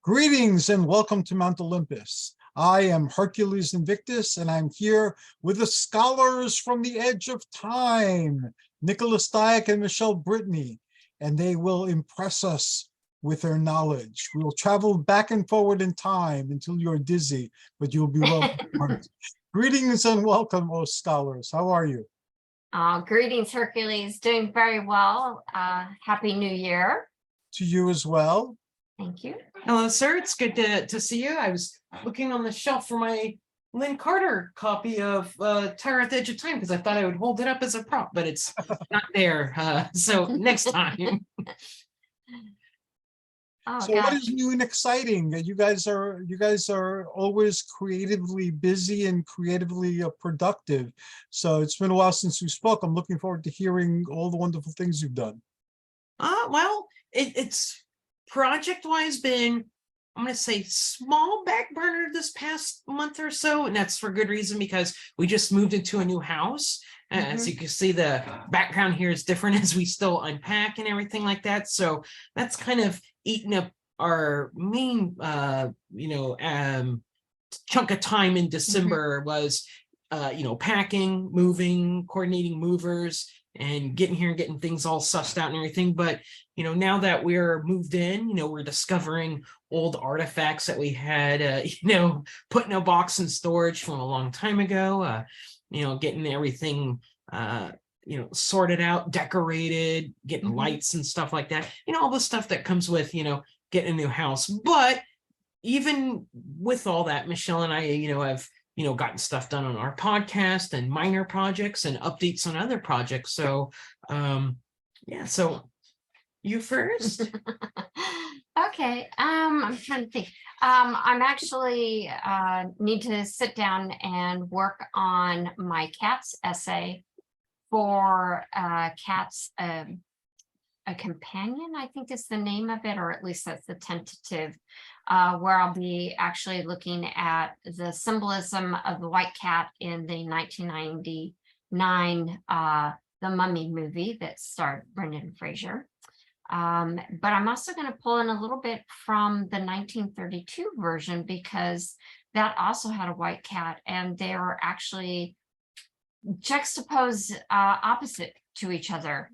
Greetings and welcome to Mount Olympus. I am Hercules Invictus, and I'm here with the scholars from the edge of time, Diak and Michele Brittany, and they will impress us with their knowledge. We will travel back and forward in time until you're dizzy, but you'll be well informed. Greetings and welcome, oh scholars. How are you? Greetings, Hercules. Doing very well. Happy New Year. To you as well. Thank you. Hello, sir. It's good to see you. I was looking on the shelf for my Lynn Carter copy of Terror at the Edge of Time because I thought I would hold it up as a prop, but it's not there. So next time. So what is new and exciting? You guys are always creatively busy and creatively productive. So it's been a while since we spoke. I'm looking forward to hearing all the wonderful things you've done. Well, it's project-wise been, I'm going to say, small back burner this past month or so, and that's for good reason because we just moved into a new house. As you can see, the background here is different as we still unpack and everything like that. So that's kind of eaten up our main, chunk of time in December was, packing, moving, coordinating movers, and getting here and getting things all sussed out and everything. But, now that we're moved in, we're discovering old artifacts that we had, put in a box in storage from a long time ago, getting everything, sorted out, decorated, getting lights and stuff like that, all the stuff that comes with, getting a new house. But even with all that, Michele and I, have gotten stuff done on our podcast and minor projects and updates on other projects. So, so you first. Okay. I'm trying to think. I'm actually need to sit down and work on my cats essay for cats. A companion, I think is the name of it, or at least that's the tentative, where I'll be actually looking at the symbolism of the white cat in the 1999 The Mummy movie that starred Brendan Fraser. But I'm also going to pull in a little bit from the 1932 version because that also had a white cat, and they were actually juxtaposed opposite to each other,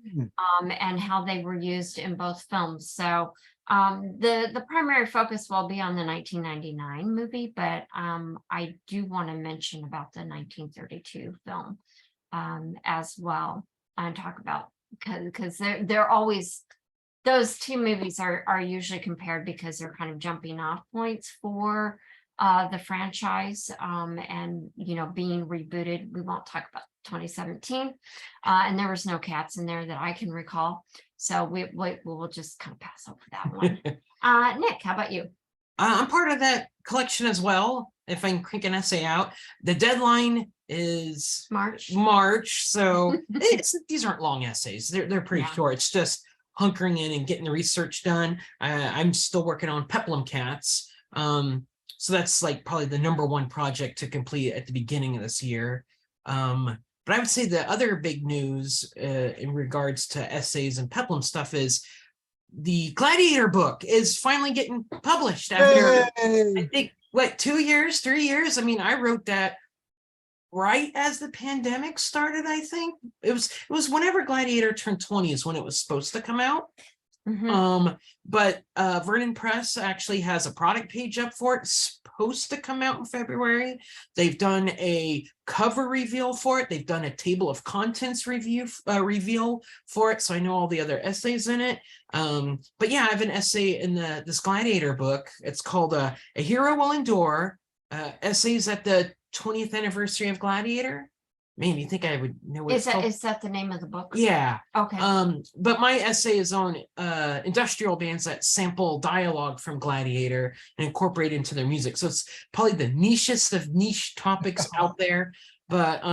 and how they were used in both films. So the primary focus will be on the 1999 movie, but I do want to mention about the 1932 film as well and talk about, because they're always, those two movies are usually compared because they're kind of jumping off points for the franchise, and being rebooted. We won't talk about 2017, and there was no cats in there that I can recall, so we'll just kind of pass over that one. Nick, how about you? I'm part of that collection as well. If I can crank an essay out, the deadline is March, so these aren't long essays. They're pretty short. It's just hunkering in and getting the research done. I'm still working on peplum cats. So that's like probably the #1 project to complete at the beginning of this year. But I would say the other big news in regards to essays and peplum stuff is the Gladiator book is finally getting published after, I think, 2 years, 3 years? I mean, I wrote that right as the pandemic started, I think. It was whenever Gladiator turned 20 is when it was supposed to come out. But Vernon Press actually has a product page up for it. It's supposed to come out in February. They've done a cover reveal for it. They've done a table of contents reveal for it. So I know all the other essays in it. But yeah, I have an essay in this Gladiator book. It's called A Hero Will Endure, Essays at the 20th Anniversary of Gladiator. Man, you think I would know what it's called? Is that the name of the book? Yeah. Okay. But my essay is on industrial bands that sample dialogue from Gladiator and incorporate into their music. So it's probably the nichest of niche topics out there. But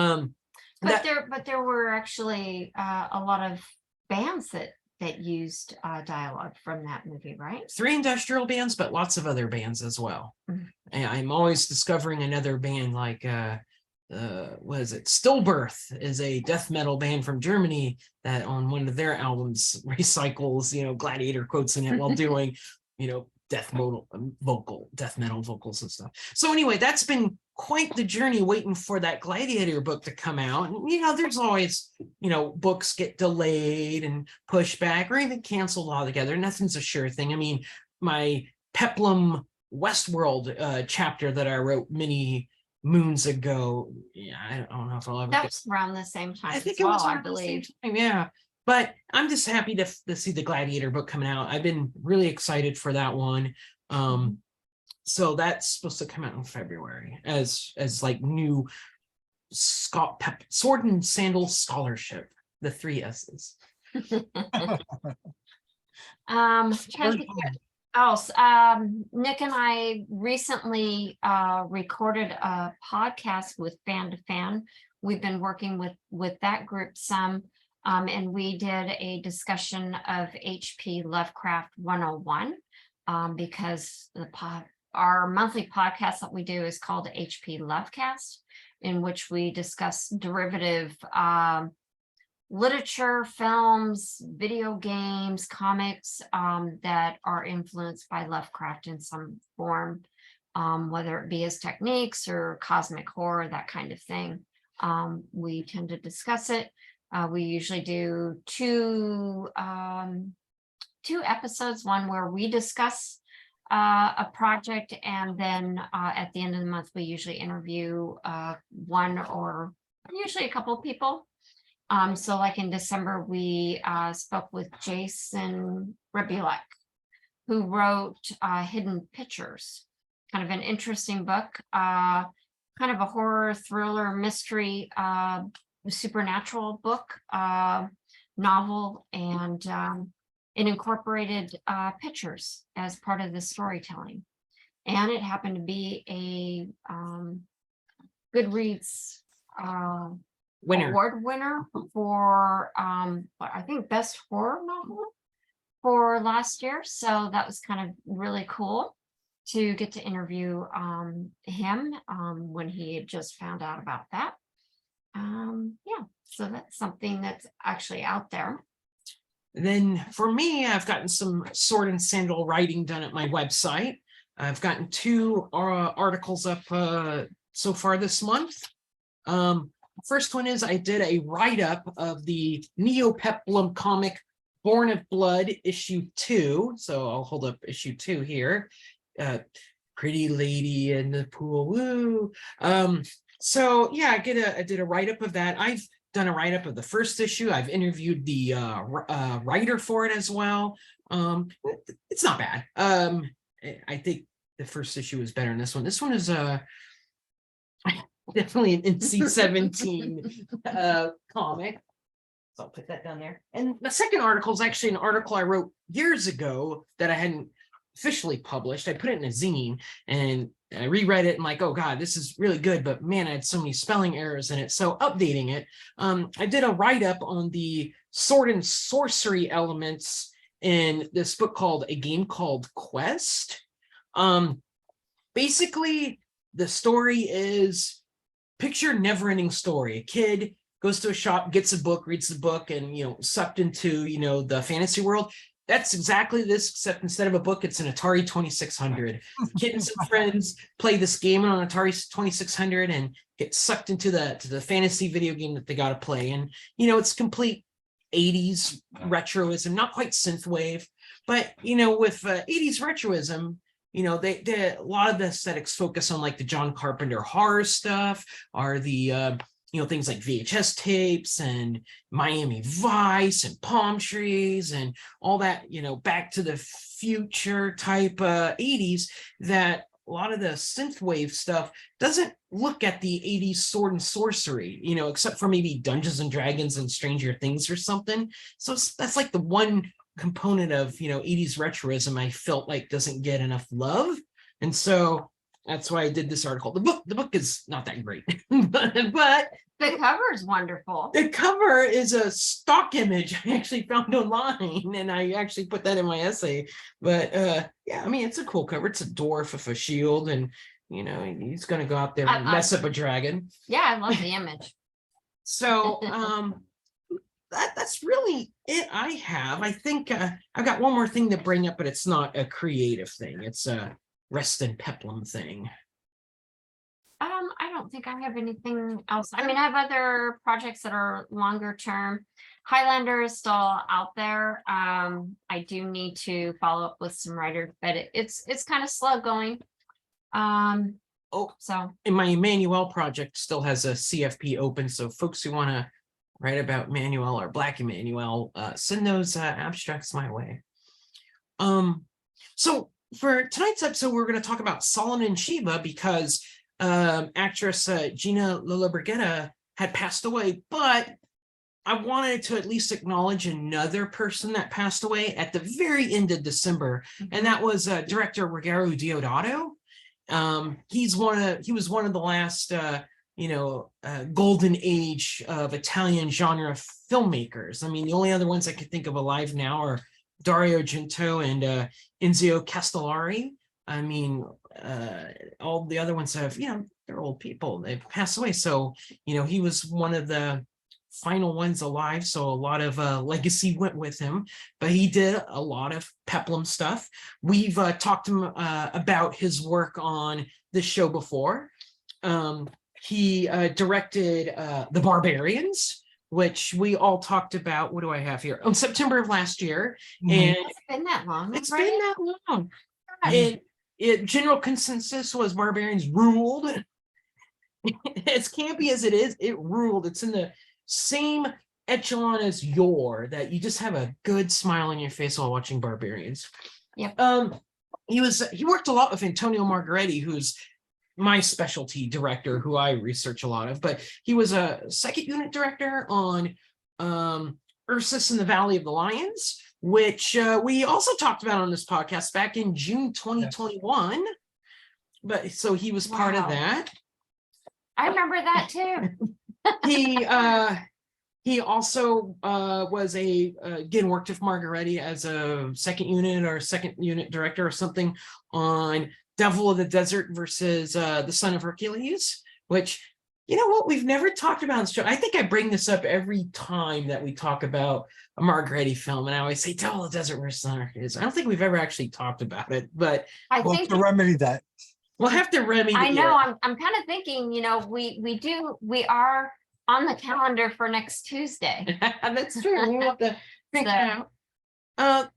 there were actually a lot of bands that used dialogue from that movie, right? 3 industrial bands, but lots of other bands as well. And I'm always discovering another band like what is it? Stillbirth is a death metal band from Germany that on one of their albums recycles, Gladiator quotes in it while doing, death metal vocals and stuff. So anyway, that's been quite the journey waiting for that Gladiator book to come out. And, there's always, books get delayed and pushed back or even canceled altogether. Nothing's a sure thing. I mean, my Peplum Westworld chapter that I wrote many moons ago. Yeah, I don't know if I'll ever That was around the same time. I think as it was well, I around the same believe. time, yeah. But I'm just happy to see the Gladiator book coming out. I've been really excited for that one. So that's supposed to come out in February as like new sword and sandal scholarship, the 3 S's. Nick and I recently recorded a podcast with Fan to Fan. We've been working with that group some, and we did a discussion of H.P. Lovecraft 101, because our monthly podcast that we do is called H.P. Lovecast, in which we discuss derivative literature, films, video games, comics that are influenced by Lovecraft in some form, whether it be his techniques or cosmic horror, that kind of thing. We tend to discuss it. We usually do two episodes, one where we discuss a project, and then at the end of the month, we usually interview one or usually a couple of people. So like in December, we spoke with Jason Rebulek, who wrote Hidden Pictures, kind of an interesting book, kind of a horror, thriller, mystery, supernatural book, novel, and it incorporated pictures as part of the storytelling. And it happened to be a Goodreads award winner for I think best horror novel for last year. So that was kind of really cool to get to interview him when he had just found out about that. Yeah, so that's something that's actually out there. Then for me, I've gotten some sword and sandal writing done at my website. I've gotten 2 articles up so far this month. First one is I did a write-up of the Neo-Peplum comic Born of Blood issue 2. So I'll hold up issue 2 here. Pretty lady in the pool, woo. So yeah, I did a write-up of that. I've done a write-up of the first issue. I've interviewed the writer for it as well. It's not bad. I think the first issue is better than this one. This one is definitely an NC-17 comic. So I'll put that down there. And the second article is actually an article I wrote years ago that I hadn't officially published. I put it in a zine and I reread it and like, oh God, this is really good, but man, I had so many spelling errors in it. So updating it, I did a write-up on the sword and sorcery elements in this book called A Game Called Quest. Basically, the story is, picture a never-ending story. A kid goes to a shop, gets a book, reads the book, and sucked into the fantasy world. That's exactly this, except instead of a book, it's an Atari 2600. Kids and friends play this game on Atari 2600 and get sucked into the fantasy video game that they got to play. And it's complete 80s retroism, not quite synthwave, but with 80s retroism, they a lot of the aesthetics focus on like the John Carpenter horror stuff, or the things like VHS tapes and Miami Vice and palm trees and all that, Back to the Future type 80s, that a lot of the synthwave stuff doesn't look at the 80s sword and sorcery, except for maybe Dungeons and Dragons and Stranger Things or something. So that's like the one component of 80s retroism I felt like doesn't get enough love. And so that's why I did this article. The book is not that great, but the cover is wonderful. The cover is a stock image I actually found online, and I actually put that in my essay. But yeah, I mean, it's a cool cover. It's a dwarf with a shield, and he's gonna go out there and mess up a dragon. Yeah, I love the image. So that's really it I have. I think I've got one more thing to bring up, but it's not a creative thing. It's a rest and peplum thing. I don't think I have anything else. I mean, I have other projects that are longer term. Highlander is still out there. I do need to follow up with some writers, but it's kind of slow going. So And my Emmanuel project still has a CFP open, so folks who want to write about Manuel or Black Emmanuel, send those abstracts my way. So for tonight's episode, we're going to talk about Solomon and Sheba because actress Gina Lollobrigida had passed away, but I wanted to at least acknowledge another person that passed away at the very end of December, and that was director Ruggero Deodato. He was one of the last golden age of Italian genre filmmakers. I mean, the only other ones I could think of alive now are Dario Argento and Enzio Castellari. I mean, all the other ones have, they're old people. They've passed away. So, he was one of the final ones alive. So a lot of legacy went with him, but he did a lot of peplum stuff. We've talked to him about his work on this show before. He directed The Barbarians, which we all talked about. What do I have here? On September of last year. And it's been that long. it's been that long. And general consensus was Barbarians ruled. As campy as it is, it ruled. It's in the same echelon as that you just have a good smile on your face while watching Barbarians. Yep. He worked a lot with Antonio Margheriti, who's my specialty director, who I research a lot of, but he was a second unit director on Ursus in the Valley of the Lions, which we also talked about on this podcast back in June 2021. Yes. But so he was part of that. I remember that too. He also was again worked with Margheriti as a second unit director or something on Devil of the Desert versus the Son of Hercules, which, we've never talked about in this show. I think I bring this up every time that we talk about a Margheriti film, and I always say Devil of the Desert versus Son of Hercules. I don't think we've ever actually talked about it, but we'll have to remedy that. We'll have to remedy. I know. I'm kind of thinking, we are on the calendar for next Tuesday. That's true. We'll have to think out. The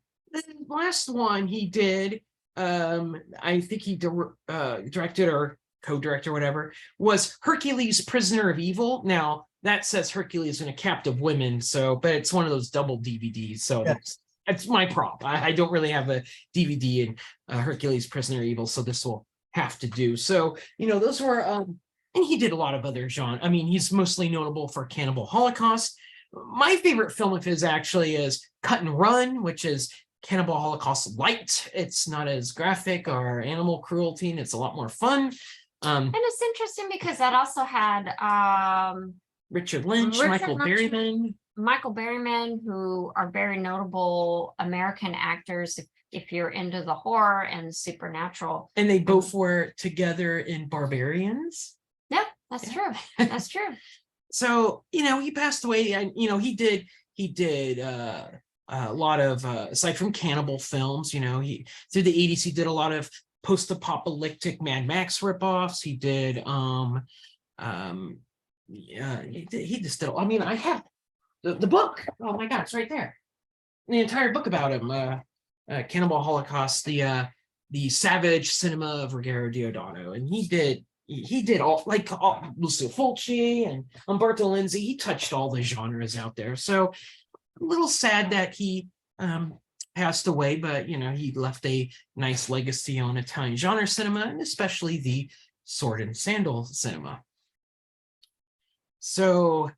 last one he did, I think he directed or co-directed or whatever, was Hercules, Prisoner of Evil. Now that says Hercules and a Captive Women, but it's one of those double DVDs. So yes. That's my prop. I don't really have a DVD in Hercules, Prisoner of Evil, so this will have to do. So, those were, and he did a lot of other genre. I mean, he's mostly notable for Cannibal Holocaust. My favorite film of his actually is Cut and Run, which is Cannibal Holocaust light. It's not as graphic or animal cruelty, and it's a lot more fun. And it's interesting because that also had Richard Lynch, Michael Berryman, who are very notable American actors if you're into the horror and supernatural. And they both were together in Barbarians. Yeah, that's true. That's true. So, he passed away, and, he did a lot of, aside from cannibal films, he through the 80s, he did a lot of post-apocalyptic Mad Max ripoffs. He did, he just did, I have the book. Oh my God, it's right there. The entire book about him, Cannibal Holocaust, the savage cinema of Ruggero Deodato. And he did all, like Lucio Fulci and Umberto Lenzi. He touched all the genres out there. So a little sad that he passed away, but he left a nice legacy on Italian genre cinema, and especially the sword and sandal cinema. So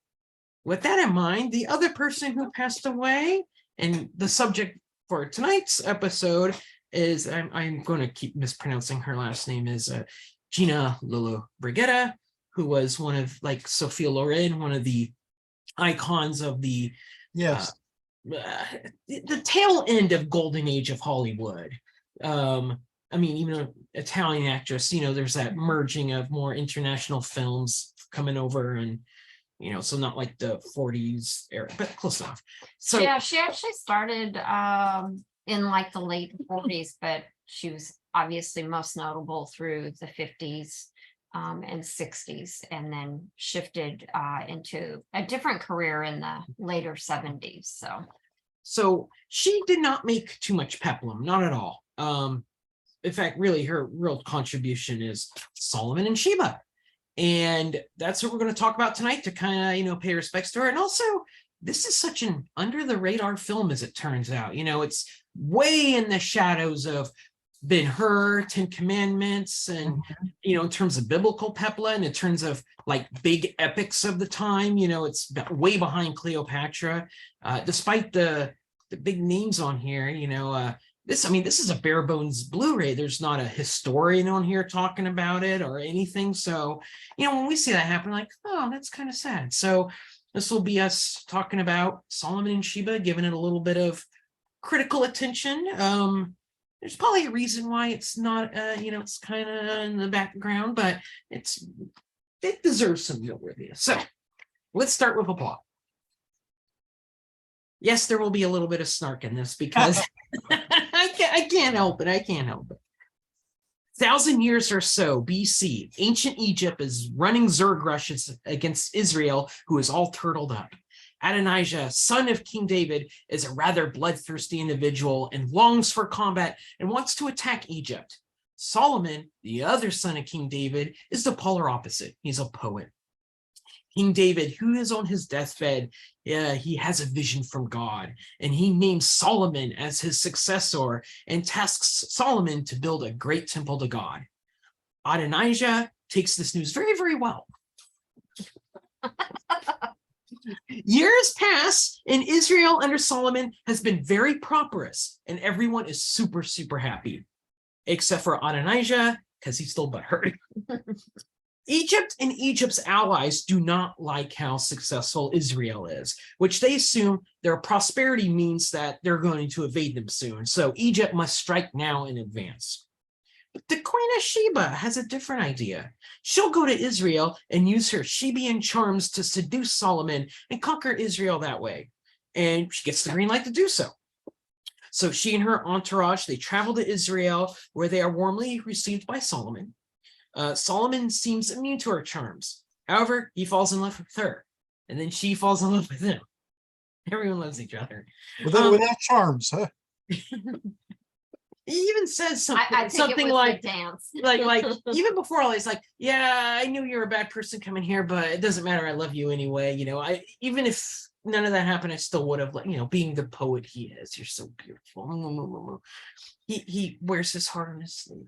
with that in mind, the other person who passed away, and the subject for tonight's episode is, I'm going to keep mispronouncing her last name, is Gina Lollobrigida, who was one of, like Sophia Loren, one of the icons of the the tail end of golden age of Hollywood. Even an Italian actress, there's that merging of more international films coming over, and so not like the 40s era, but close enough. So yeah, she actually started in like the late 40s, but she was obviously most notable through the 50s and 60s, and then shifted into a different career in the later 70s. So she did not make too much peplum, not at all. In fact, really, her real contribution is Solomon and Sheba. And that's what we're going to talk about tonight, to kind of, pay respects to her. And also, this is such an under the radar film, as it turns out. It's way in the shadows of Ben-Hur, Ten Commandments, and, in terms of biblical peplum, in terms of like big epics of the time, it's way behind Cleopatra, despite the big names on here, this is a bare bones Blu-ray. There's not a historian on here talking about it or anything. So, when we see that happen, like, oh, that's kind of sad. So this will be us talking about Solomon and Sheba, giving it a little bit of critical attention. There's probably a reason why it's not, it's kind of in the background, but it deserves some noteworthiness. So let's start with a plot. Yes, there will be a little bit of snark in this because I can't help it. 1,000 years or so BC, ancient Egypt is running Zerg rushes against Israel, who is all turtled up. Adonijah, son of King David, is a rather bloodthirsty individual and longs for combat and wants to attack Egypt. Solomon, the other son of King David, is the polar opposite. He's a poet. King David, who is on his deathbed, he has a vision from God, and he names Solomon as his successor and tasks Solomon to build a great temple to God. Adonijah takes this news very, very well. Years pass, and Israel under Solomon has been very prosperous, and everyone is super, super happy, except for Adonijah, because he's still butthurt. Egypt and Egypt's allies do not like how successful Israel is, which they assume their prosperity means that they're going to invade them soon. So Egypt must strike now in advance. But the Queen of Sheba has a different idea. She'll go to Israel and use her Shebian charms to seduce Solomon and conquer Israel that way. And she gets the green light to do so. So she and her entourage, they travel to Israel, where they are warmly received by Solomon. Solomon seems immune to her charms. However, he falls in love with her, and then she falls in love with him. Everyone loves each other. Without charms, huh? He even says something like like even before all this, like, yeah, I knew you were a bad person coming here, but it doesn't matter. I love you anyway. Even if none of that happened, I still would have, being the poet he is. You're so beautiful. He wears his heart on his sleeve.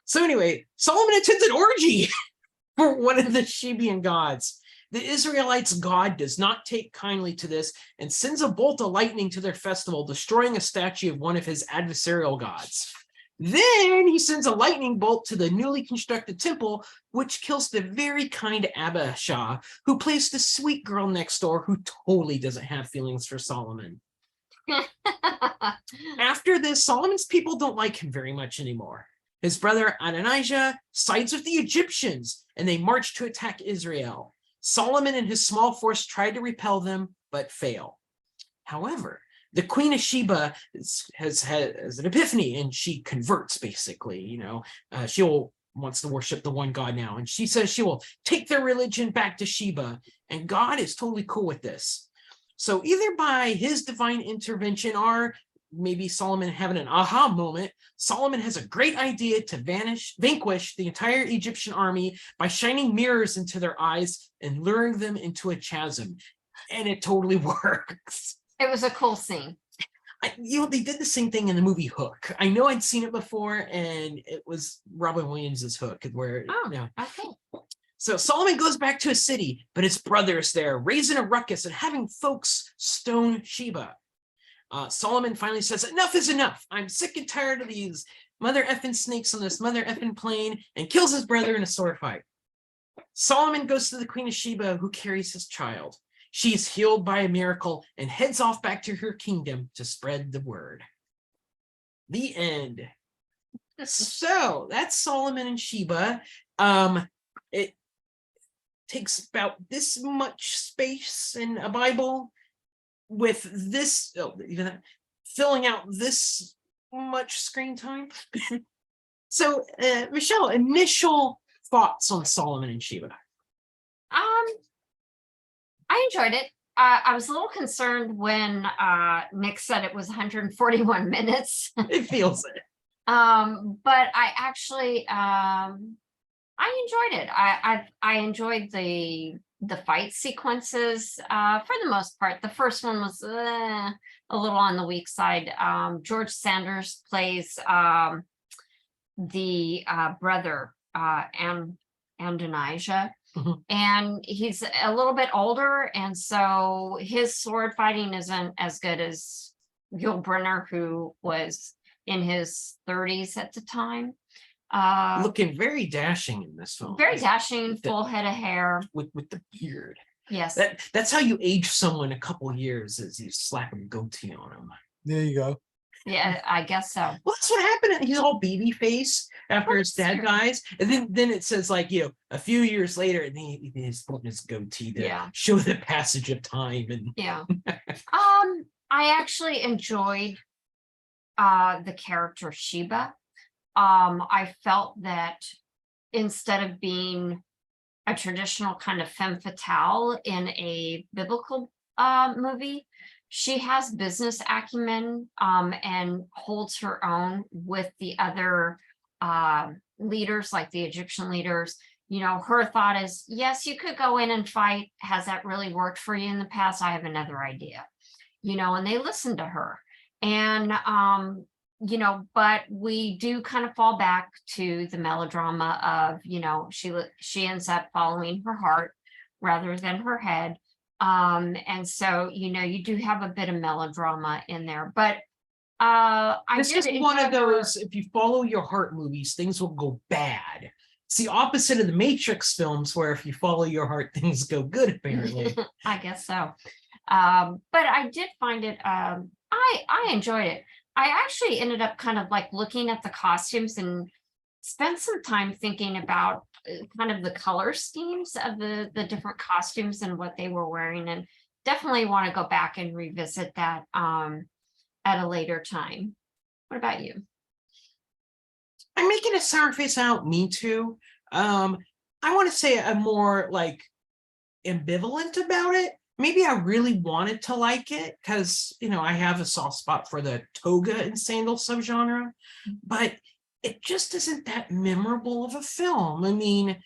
So anyway, Solomon attends an orgy for one of the Shebian gods. The Israelites' god does not take kindly to this and sends a bolt of lightning to their festival, destroying a statue of one of his adversarial gods. Then he sends a lightning bolt to the newly constructed temple, which kills the very kind Abishah, who plays the sweet girl next door who totally doesn't have feelings for Solomon. After this, Solomon's people don't like him very much anymore. His brother Adonijah sides with the Egyptians, and they march to attack Israel. Solomon and his small force try to repel them, but fail. However, the Queen of Sheba has an epiphany, and she converts, basically. She wants to worship the one God now, and she says she will take their religion back to Sheba, and God is totally cool with this. So either by his divine intervention or maybe Solomon having an aha moment, Solomon has a great idea to vanquish the entire Egyptian army by shining mirrors into their eyes and luring them into a chasm. And it totally works. It was a cool scene. They did the same thing in the movie Hook. I know I'd seen it before, and it was Robin Williams's Hook, where okay. So Solomon goes back to his city, but his brother is there, raising a ruckus and having folks stone Sheba. Solomon finally says, enough is enough. I'm sick and tired of these mother effing snakes on this mother effing plane, and kills his brother in a sword fight. Solomon goes to the Queen of Sheba, who carries his child. She is healed by a miracle and heads off back to her kingdom to spread the word. The end. So that's Solomon and Sheba. takes about this much space in a Bible with this, filling out this much screen time. So, Michelle, initial thoughts on Solomon and Sheba. I enjoyed it. I was a little concerned when Nick said it was 141 minutes. It feels it. But I actually I enjoyed it. I enjoyed the fight sequences for the most part. The first one was a little on the weak side. George Sanders plays the brother Andonijah. And he's a little bit older, and so his sword fighting isn't as good as Yul Brynner, who was in his 30s at the time. Looking very dashing in this film. Very dashing, full head of hair. With the beard. Yes. That's how you age someone a couple years, is you slap a goatee on him. There you go. Yeah, I guess so. Well, that's what happened. He's all baby face after his dad dies. And then it says, like, a few years later, and he's putting his goatee to show the passage of time. And yeah. I actually enjoyed the character Sheba. I felt that instead of being a traditional kind of femme fatale in a biblical movie, she has business acumen and holds her own with the other leaders, like the Egyptian leaders. Her thought is, yes, you could go in and fight. Has that really worked for you in the past? I have another idea. And they listen to her. And, but we do kind of fall back to the melodrama of, she ends up following her heart rather than her head. And so, you do have a bit of melodrama in there, but this is one of those, if you follow your heart movies, things will go bad. It's the opposite of the Matrix films, where if you follow your heart, things go good, apparently. I guess so. But I did find it, I enjoyed it. I actually ended up kind of like looking at the costumes and spent some time thinking about kind of the color schemes of the different costumes and what they were wearing, and definitely want to go back and revisit that at a later time. What about you? I'm making a sour face out. Me too. I want to say I'm more like ambivalent about it. Maybe I really wanted to like it because, I have a soft spot for the toga and sandal subgenre, but it just isn't that memorable of a film. I mean,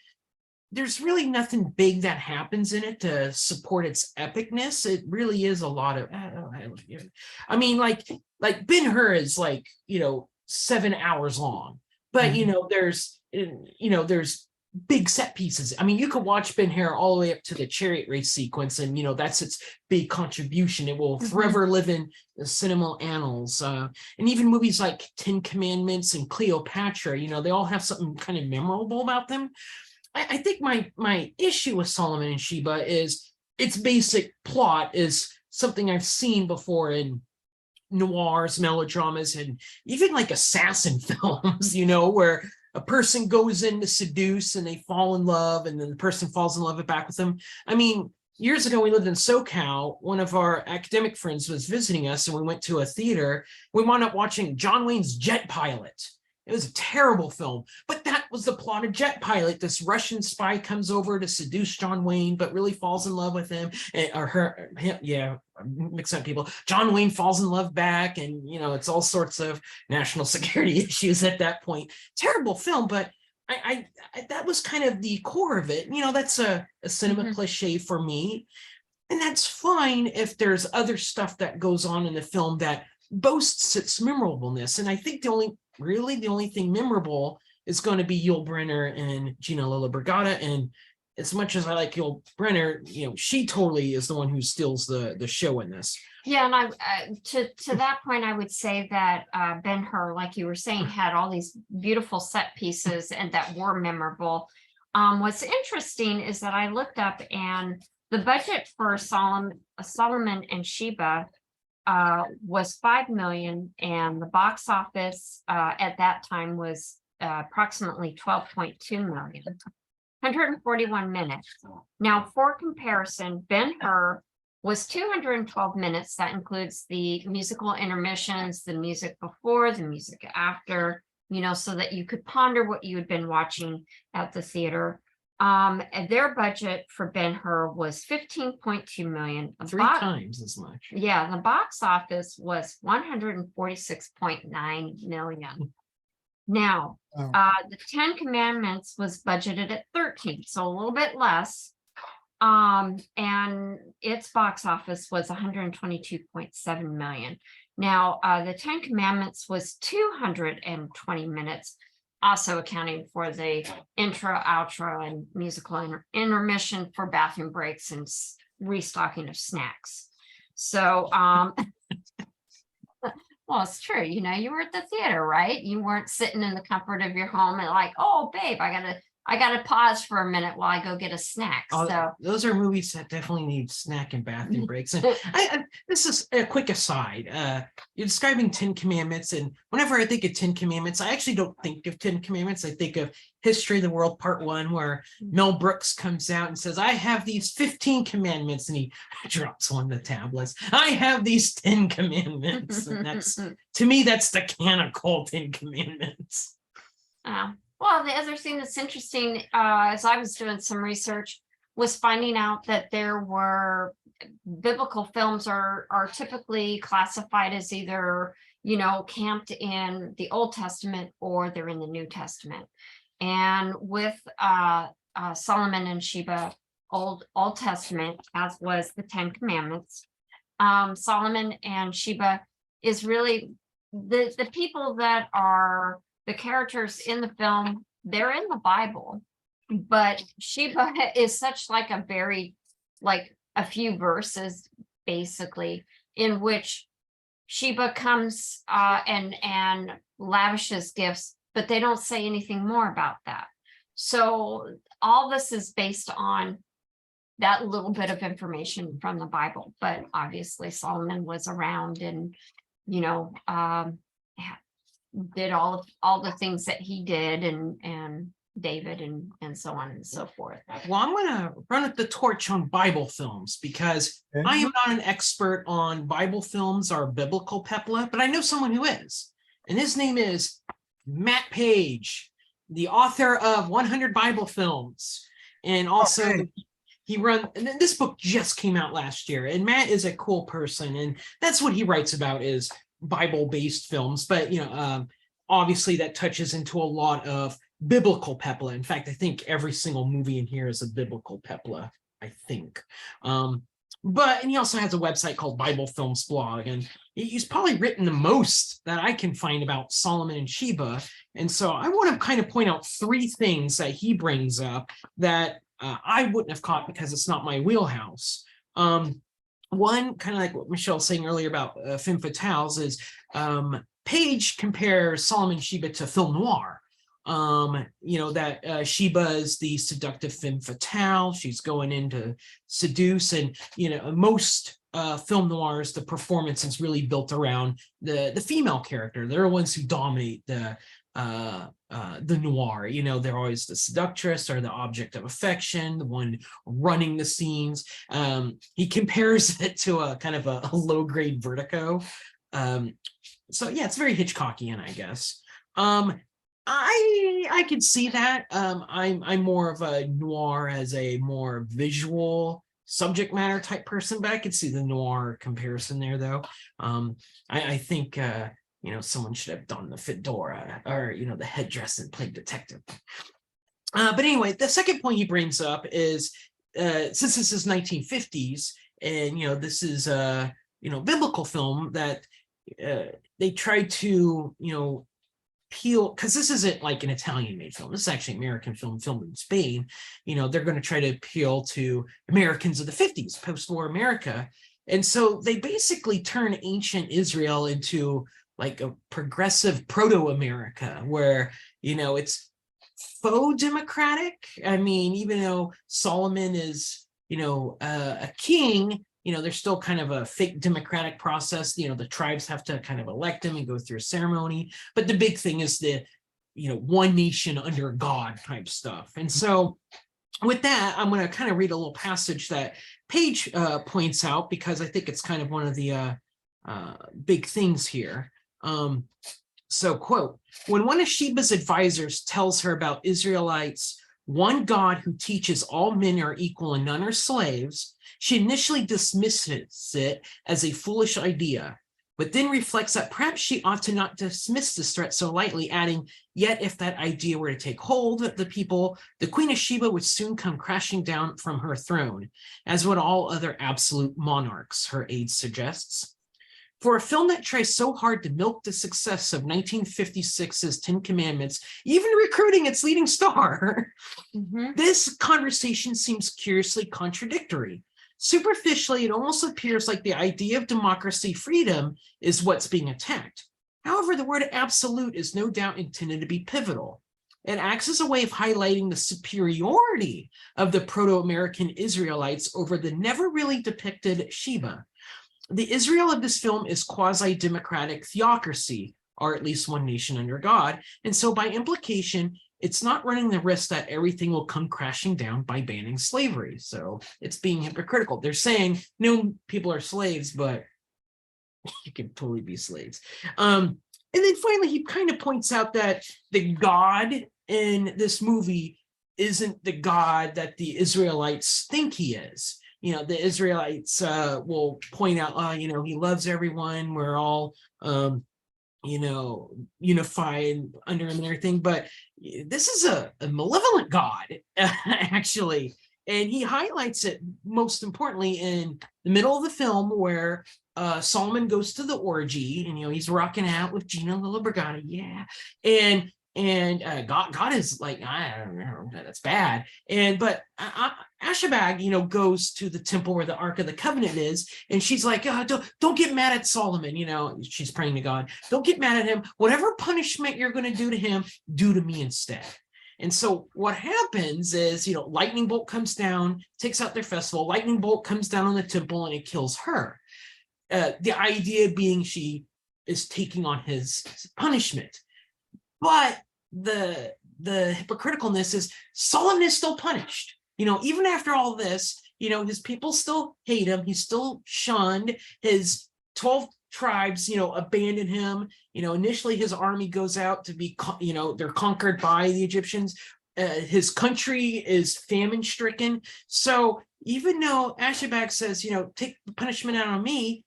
there's really nothing big that happens in it to support its epicness. It really is a lot of, I mean, like Ben-Hur is like, 7 hours long, but there's big set pieces. I mean, you could watch Ben-Hur all the way up to the chariot race sequence, and that's its big contribution. It will forever live in the cinema annals. And even movies like 10 Commandments and Cleopatra, they all have something kind of memorable about them. I think my issue with Solomon and Sheba is its basic plot is something I've seen before in noirs, melodramas, and even like assassin films, where a person goes in to seduce and they fall in love, and then the person falls in love back with them. I mean, years ago, we lived in SoCal. One of our academic friends was visiting us, and we went to a theater. We wound up watching John Wayne's Jet Pilot. It was a terrible film, but that was the plot of Jet Pilot. This Russian spy comes over to seduce John Wayne, but really falls in love with him, or her. I'm mixing up people. John Wayne falls in love back, and it's all sorts of national security issues at that point. Terrible film, but I that was kind of the core of it. That's a cinema cliche for me, and that's fine if there's other stuff that goes on in the film that boasts its memorableness. And I think the only thing memorable is going to be Yul Brynner and Gina Lollobrigida. And as much as I like Yul Brynner, she totally is the one who steals the show in this. Yeah, and I to that point, I would say that Ben-Hur, like you were saying, had all these beautiful set pieces and that were memorable. What's interesting is that I looked up, and the budget for Solomon and Sheba was $5 million, and the box office at that time was approximately $12.2 million. 141 minutes. Now, for comparison, Ben-Hur was 212 minutes. That includes the musical intermissions, the music before, the music after, so that you could ponder what you had been watching at the theater. And their budget for Ben-Hur was 15.2 million. Three times as much. Yeah, the box office was 146.9 million. Now, the 10 Commandments was budgeted at 13, so a little bit less. And its box office was 122.7 million. Now, the 10 Commandments was 220 minutes, also accounting for the intro, outro, and musical intermission for bathroom breaks and restocking of snacks. So, well, it's true. You were at the theater, right? You weren't sitting in the comfort of your home and like, oh, babe, I gotta pause for a minute while I go get a snack. So those are movies that definitely need snack and bathroom breaks. And this is a quick aside. You're describing 10 Commandments, and whenever I think of 10 Commandments, I actually don't think of 10 Commandments. I think of History of the World Part 1, where Mel Brooks comes out and says, I have these 15 commandments, and he drops one of the tablets. I have these 10 commandments. And that's, to me, that's the canonical 10 Commandments. Well, the other thing that's interesting, as I was doing some research, was finding out that there were biblical films are typically classified as either, camped in the Old Testament or they're in the New Testament. And with Solomon and Sheba, Old Testament, as was the 10 Commandments, Solomon and Sheba is really the people that are the characters in the film. They're in the Bible, but Sheba is such like a very, like a few verses basically, in which Sheba comes and lavishes gifts, but they don't say anything more about that. So all this is based on that little bit of information from the Bible, but obviously Solomon was around and, did all the things that he did, and David and so on and so forth. Well, I'm going to run up the torch on Bible films because I am not an expert on Bible films or biblical pepla, but I know someone who is, and his name is Matt Page, the author of 100 Bible Films, and also and this book just came out last year, and Matt is a cool person, and that's what he writes about is Bible-based films, but obviously that touches into a lot of biblical pepla. In fact, I think every single movie in here is a biblical pepla, I think. And he also has a website called Bible Films Blog, and he's probably written the most that I can find about Solomon and Sheba. And so I want to kind of point out three things that he brings up that I wouldn't have caught because it's not my wheelhouse. One, kind of like what Michele was saying earlier about femme fatales, is Page compares Solomon Sheba to film noir. That Sheba is the seductive femme fatale. She's going in to seduce, and most film noirs, the performance is really built around the female character. They're the ones who dominate the noir. They're always the seductress or the object of affection, the one running the scenes. He compares it to a kind of a low-grade Vertigo. So yeah, it's very Hitchcockian, I guess. I could see that. I'm more of a noir as a more visual subject matter type person, but I could see the noir comparison there, though. I think someone should have done the fedora or the headdress and played detective. But anyway, the second point he brings up is since this is 1950s, and this is a biblical film, that they tried to appeal, because this isn't like an Italian-made film. This is actually an American film filmed in Spain. They're going to try to appeal to Americans of the 50s, post-war America. And so they basically turn ancient Israel into like a progressive proto-America where, it's faux democratic. I mean, even though Solomon is, a king, there's still kind of a fake democratic process. The tribes have to kind of elect him and go through a ceremony. But the big thing is the, one nation under God type stuff. And so with that, I'm going to kind of read a little passage that Paige points out, because I think it's kind of one of the big things here. So, quote, when one of Sheba's advisors tells her about Israelites, one God who teaches all men are equal and none are slaves, she initially dismisses it as a foolish idea, but then reflects that perhaps she ought to not dismiss this threat so lightly, adding, yet if that idea were to take hold of the people, the Queen of Sheba would soon come crashing down from her throne, as would all other absolute monarchs, her aide suggests. For a film that tries so hard to milk the success of 1956's Ten Commandments, even recruiting its leading star, this conversation seems curiously contradictory. Superficially, it almost appears like the idea of democracy freedom is what's being attacked. However, the word absolute is no doubt intended to be pivotal. It acts as a way of highlighting the superiority of the Proto-American Israelites over the never really depicted Sheba. The Israel of this film is quasi-democratic theocracy, or at least one nation under God, and so by implication, it's not running the risk that everything will come crashing down by banning slavery. So it's being hypocritical. They're saying, no, people are slaves, but you can totally be slaves. And then finally, he kind of points out that the God in this movie isn't the God that the Israelites think he is. You know, the Israelites will point out, you know, he loves everyone. We're all, you know, unified under him and everything. But this is a malevolent God, actually. And he highlights it most importantly in the middle of the film where Solomon goes to the orgy and, you know, he's rocking out with Gina Lillibrigada. Yeah. And God is like, I don't know, that's bad. But Ashebag, you know, goes to the temple where the Ark of the Covenant is, and she's like, don't get mad at Solomon. You know, she's praying to God. Don't get mad at him. Whatever punishment you're going to do to him, do to me instead. And so what happens is, you know, lightning bolt comes down, takes out their festival. Lightning bolt comes down on the temple, and it kills her. The idea being she is taking on his punishment. But the hypocriticalness is Solomon is still punished. You know, even after all this, you know, his people still hate him. He's still shunned. His 12 tribes, you know, abandon him. You know, initially his army goes out to be, you know, they're conquered by the Egyptians. His country is famine stricken. So even though Ashebag says, you know, take the punishment out on me,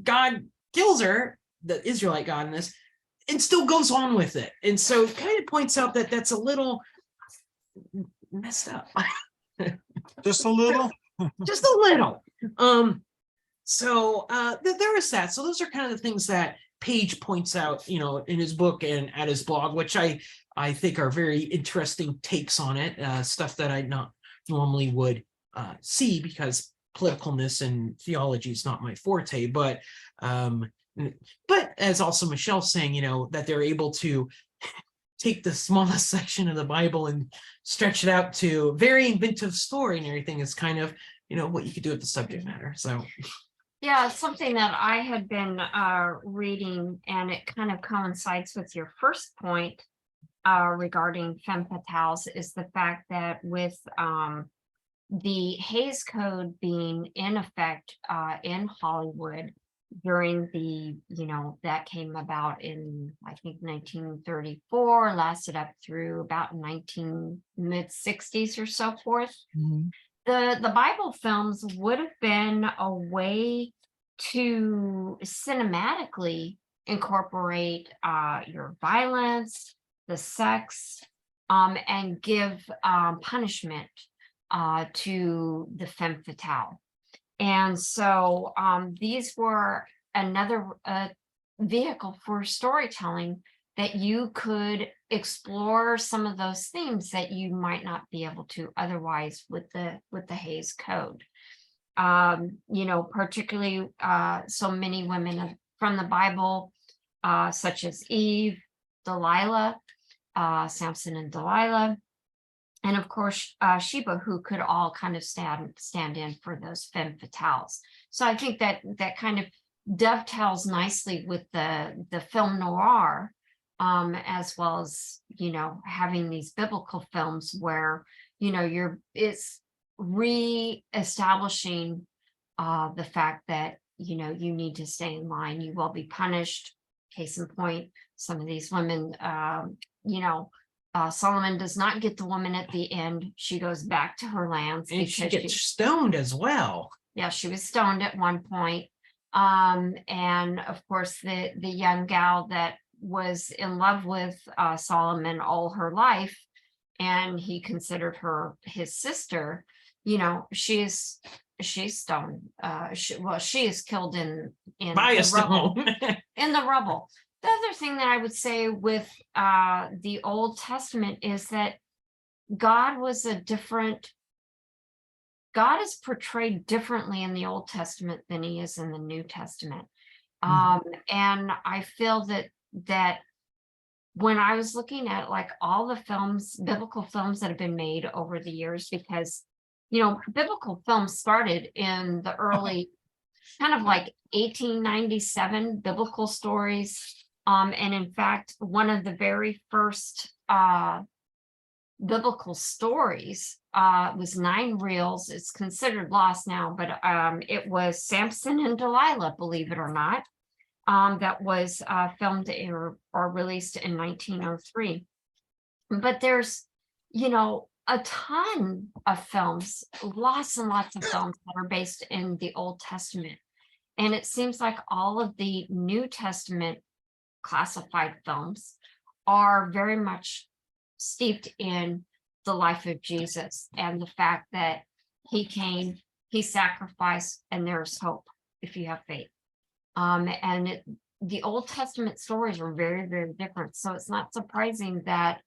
God kills her, the Israelite God in this, and still goes on with it. And so it kind of points out that that's a little messed up. Just a little? Just a little. So there is that. So those are kind of the things that Paige points out, you know, in his book and at his blog, which I think are very interesting takes on it, stuff that I not normally would see because politicalness and theology is not my forte, but as also Michelle's saying, you know, that they're able to take the smallest section of the Bible and stretch it out to a very inventive story and everything is kind of, you know, what you could do with the subject matter. So yeah, something that I had been reading, and it kind of coincides with your first point regarding femme fatales, is the fact that with the Hays Code being in effect in Hollywood during the, you know, that came about in, I think, 1934, lasted up through about mid-60s or so forth. Mhm. The Bible films would have been a way to cinematically incorporate your violence, the sex, and give punishment to the femme fatale. And so these were another vehicle for storytelling that you could explore some of those themes that you might not be able to otherwise with the Hays Code. You know, particularly so many women from the Bible, such as Eve, Delilah, Samson and Delilah, and of course, Sheba, who could all kind of stand in for those femme fatales. So I think that kind of dovetails nicely with the film noir as well as, having these biblical films where, it's re-establishing the fact that, you need to stay in line, you will be punished. Case in point, some of these women, Solomon does not get the woman at the end. She goes back to her lands. And she gets stoned as well. Yeah, she was stoned at one point. And of course, the young gal that was in love with Solomon all her life, and he considered her his sister, she's stoned. She is killed in By a the rubble. stone. In the rubble. The other thing that I would say with the Old Testament is that God is portrayed differently in the Old Testament than he is in the New Testament. And I feel that when I was looking at like all the films, biblical films that have been made over the years, because, biblical films started in the early kind of like 1897 biblical stories. And in fact, one of the very first biblical stories was 9 reels. It's considered lost now, but it was Samson and Delilah, believe it or not, that was filmed or released in 1903. But there's, a ton of films, lots and lots of films that are based in the Old Testament. And it seems like all of the New Testament classified films are very much steeped in the life of Jesus and the fact that he came, he sacrificed, and there's hope if you have faith. The Old Testament stories are very, very different. So it's not surprising that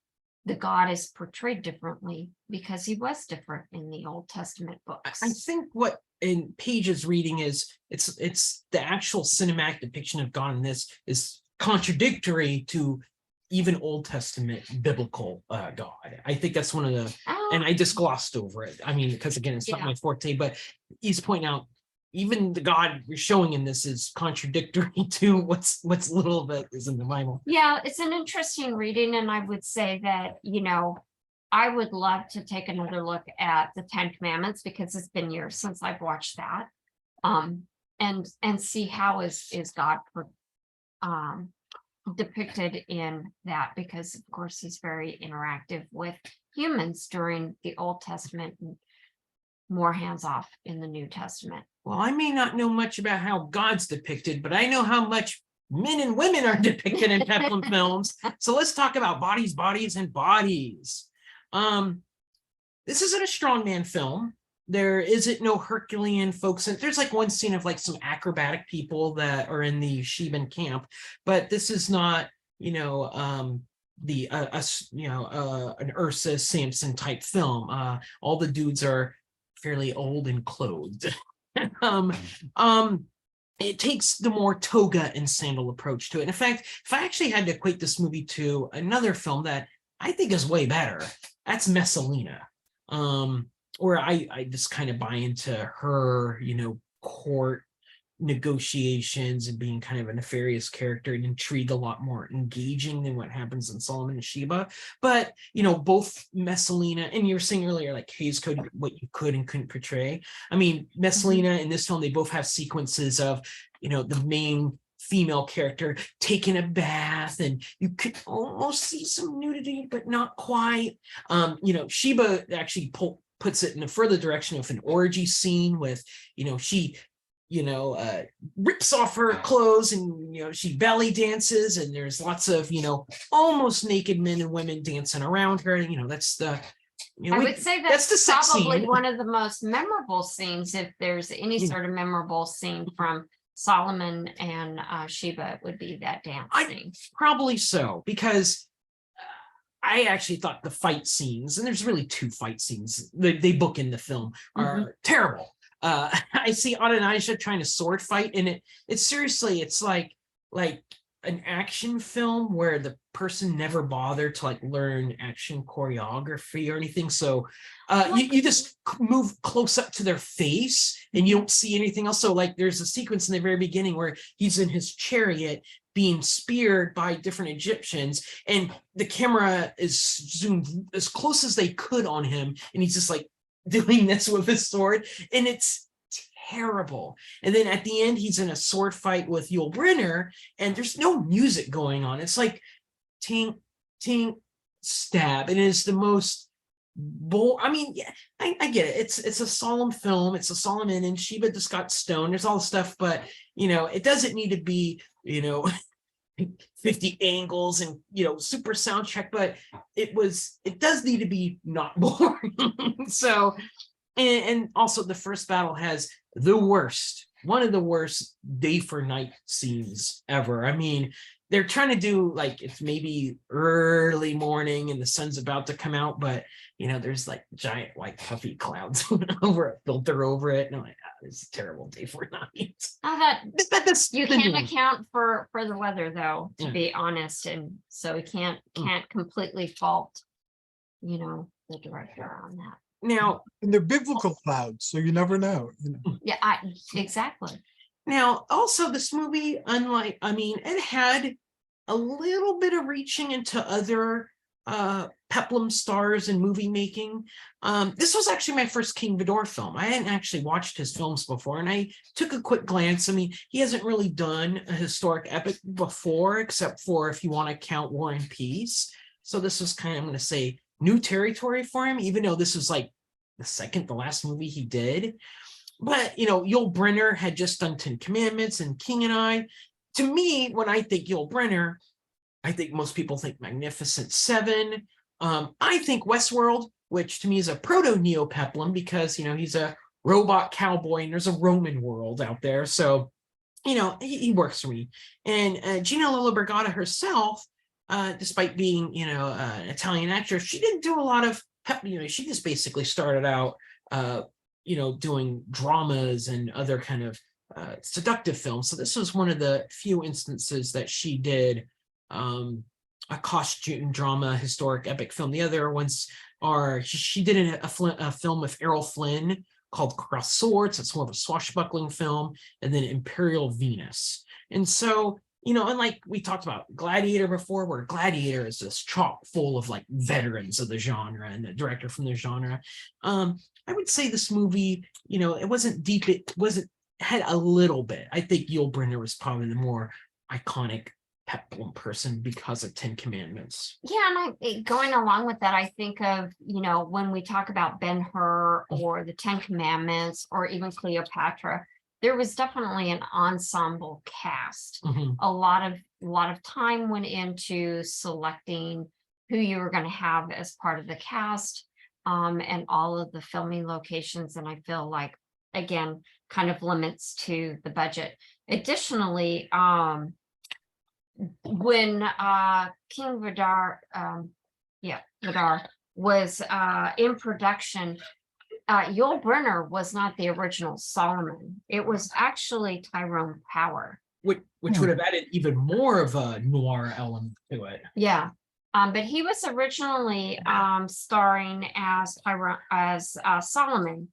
the God is portrayed differently, because he was different in the Old Testament books. I think what in Paige's reading is it's the actual cinematic depiction of God in this is contradictory to even Old Testament biblical God. I think that's one of the, and I just glossed over it. I mean, because again, it's not my forte, but he's pointing out even the God you're showing in this is contradictory to what's little that is in the Bible. Yeah, it's an interesting reading, and I would say that, I would love to take another look at the 10 Commandments, because it's been years since I've watched that, and see how is God depicted in that, because of course he's very interactive with humans during the Old Testament and more hands-off in the New Testament. Well, I may not know much about how God's depicted, but I know how much men and women are depicted in Peplum films. So let's talk about bodies, bodies, and bodies. This isn't a strongman film. There isn't no Herculean folks. And there's like one scene of like some acrobatic people that are in the Sheban camp, but this is not, an Ursa Samson type film. All the dudes are fairly old and clothed. It takes the more toga and sandal approach to it. In fact, if I actually had to equate this movie to another film that I think is way better, that's Messalina. Or I just kind of buy into her, court negotiations and being kind of a nefarious character and intrigue a lot more engaging than what happens in Solomon and Sheba. But, both Messalina and you were saying earlier, like Hays Code, what you could and couldn't portray. I mean, Messalina and this film, they both have sequences of, the main female character taking a bath, and you could almost see some nudity, but not quite. Sheba actually puts it in a further direction of an orgy scene with, she rips off her clothes and, she belly dances, and there's lots of, almost naked men and women dancing around her. That's the, I would say that's the sex probably scene. One of the most memorable scenes, if there's any sort of memorable scene from Solomon and Sheba, it would be that dance scene. Probably so, because I actually thought the fight scenes, and there's really 2 fight scenes they book in the film, are terrible. I see Adonijah trying to sword fight, and it's seriously, it's like an action film where the person never bothered to like learn action choreography or anything. So you just move close up to their face and you don't see anything else. So like there's a sequence in the very beginning where he's in his chariot being speared by different Egyptians, and the camera is zoomed as close as they could on him, and he's just like doing this with his sword, and it's terrible. And then at the end, he's in a sword fight with Yul Brynner, and there's no music going on. It's like tink, tink, stab. And it is the most I mean, yeah, I get it. It's a solemn film. It's a solemn ending. Sheba just got stoned. There's all the stuff, but it doesn't need to be, 50 angles and super soundtrack, but it does need to be not boring. So, and also the first battle has one of the worst day for night scenes ever. I mean, they're trying to do like it's maybe early morning and the sun's about to come out, but there's like giant white puffy clouds filter over it, and I'm like, this is a terrible day for night. You can't account for the weather though, to be honest, and so we can't completely fault the director on that. Now, and they're biblical clouds, so you never know. Yeah, exactly. Now, also this movie, it had a little bit of reaching into other peplum stars in movie making. This was actually my first King Vidor film. I hadn't actually watched his films before, and I took a quick glance. I mean, he hasn't really done a historic epic before, except for if you want to count War and Peace. So this was kind of, I'm going to say, new territory for him, even though this was like the last movie he did. But, Yul Brynner had just done 10 Commandments and King and I. To me, when I think Yul Brynner, I think most people think Magnificent Seven. I think Westworld, which to me is a proto-neo-peplum because, he's a robot cowboy and there's a Roman world out there. So, he works for me. And Gina Lollobrigida herself, despite being, an Italian actress, she didn't do a lot of she just basically started out, doing dramas and other kind of seductive films. So this was one of the few instances that she did a costume drama, historic epic film. The other ones are, she did a film with Errol Flynn called Cross Swords. It's more of a swashbuckling film, and then Imperial Venus. And so, and like we talked about Gladiator before, where Gladiator is just chock full of like veterans of the genre and the director from the genre. I would say this movie, it wasn't deep. It had a little bit. I think Yul Brynner was probably the more iconic peplum person because of 10 Commandments. Yeah, and going along with that, I think of, when we talk about Ben-Hur or the 10 Commandments or even Cleopatra, there was definitely an ensemble cast. Mm-hmm. A lot of time went into selecting who you were going to have as part of the cast, and all of the filming locations. And I feel like, again, kind of limits to the budget. Additionally, when King Vidor, Vidor was in production, Yul Brynner was not the original Solomon. It was actually Tyrone Power. Which would have added even more of a noir element to it. Yeah. But he was originally starring as Solomon.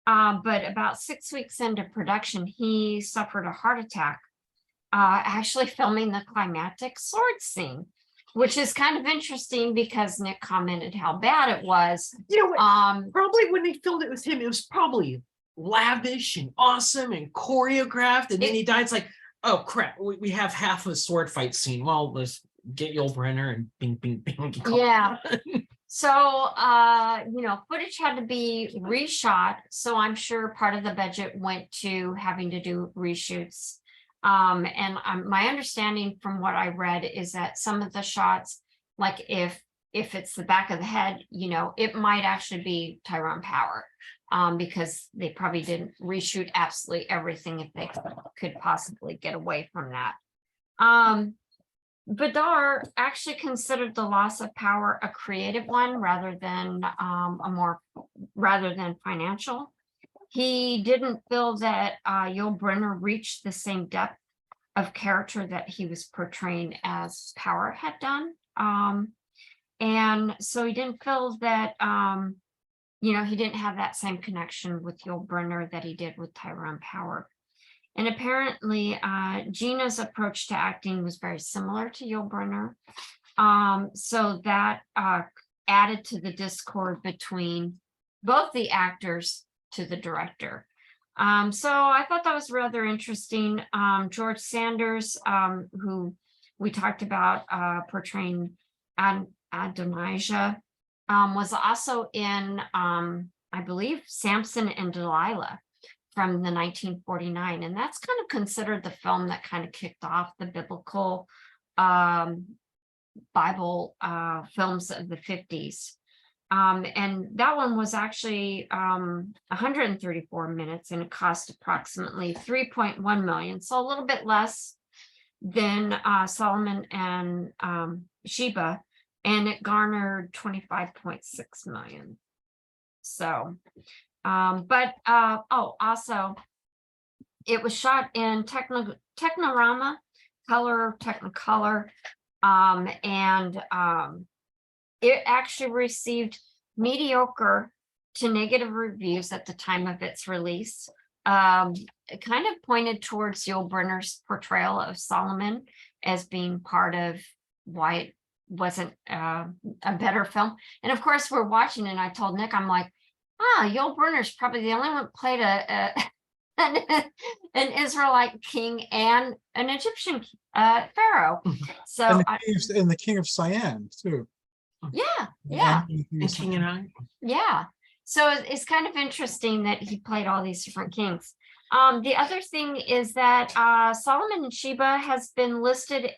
But about 6 weeks into production, he suffered a heart attack, actually filming the climactic sword scene, which is kind of interesting because Nick commented how bad it was. Probably when they filmed it with him, it was probably lavish and awesome and choreographed, and then he died. It's like, oh crap, we have half a sword fight scene. Well, let's get Yul Brynner and bing, bing, bing. Yeah. So, footage had to be reshot. So I'm sure part of the budget went to having to do reshoots. And my understanding from what I read is that some of the shots, like if it's the back of the head, it might actually be Tyrone Power, because they probably didn't reshoot absolutely everything if they could possibly get away from that. Vidor actually considered the loss of power a creative one rather than financial. He didn't feel that Yul Brynner reached the same depth of character that he was portraying as Power had done. And so he didn't feel that, he didn't have that same connection with Yul Brynner that he did with Tyrone Power. And apparently, Gina's approach to acting was very similar to Yul Brynner. So that added to the discord between both the actors to the director. So I thought that was rather interesting. George Sanders, who we talked about portraying Adonijah, was also in, I believe, Samson and Delilah from the 1949. And that's kind of considered the film that kind of kicked off the biblical Bible films of the 50s. And that one was actually 134 minutes, and it cost approximately 3.1 million. So a little bit less than Solomon and Sheba, and it garnered 25.6 million. So, also it was shot in Technorama, Technicolor, and it actually received mediocre to negative reviews at the time of its release. It kind of pointed towards Yul Brynner's portrayal of Solomon as being part of why it wasn't a better film. And of course, we're watching, and I told Nick, I'm like, Yul Brynner's probably the only one who played an Israelite king and an Egyptian pharaoh. So and the King of Siam too. Yeah. And King and I. Yeah. So it's kind of interesting that he played all these different kings. The other thing is that Solomon and Sheba has been listed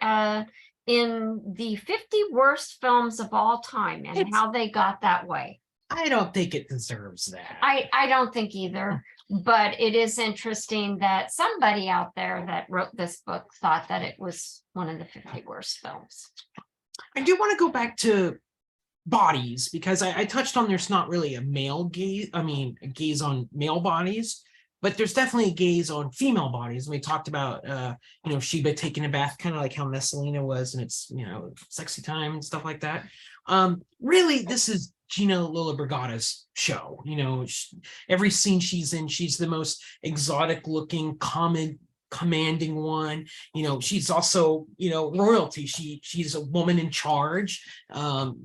in the 50 worst films of all time, and how they got that way. I don't think it deserves that. I don't think either, but it is interesting that somebody out there that wrote this book thought that it was one of the 50 worst films. I do want to go back to bodies, because I touched on there's not really a male gaze, a gaze on male bodies, but there's definitely a gaze on female bodies. We talked about Sheba taking a bath, kind of like how Messalina was, and it's sexy time and stuff like that. Really, this is Gina Lollobrigada's show. Every scene she's in, she's the most exotic looking, commanding one. She's also royalty. She's a woman in charge,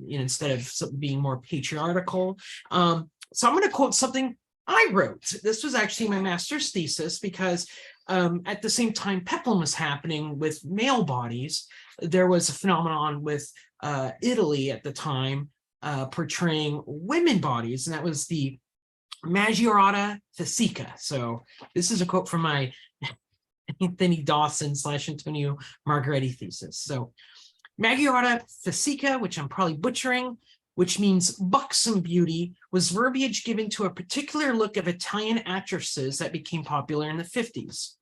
instead of being more patriarchal. So I'm going to quote something I wrote. This was actually my master's thesis, because at the same time peplum was happening with male bodies, there was a phenomenon with Italy at the time portraying women bodies, and that was the Maggiorata Fisica. So this is a quote from my Anthony Dawson / Antonio Margaretti thesis. So Maggiorata Fisica, which I'm probably butchering, which means buxom beauty, was verbiage given to a particular look of Italian actresses that became popular in the 50s.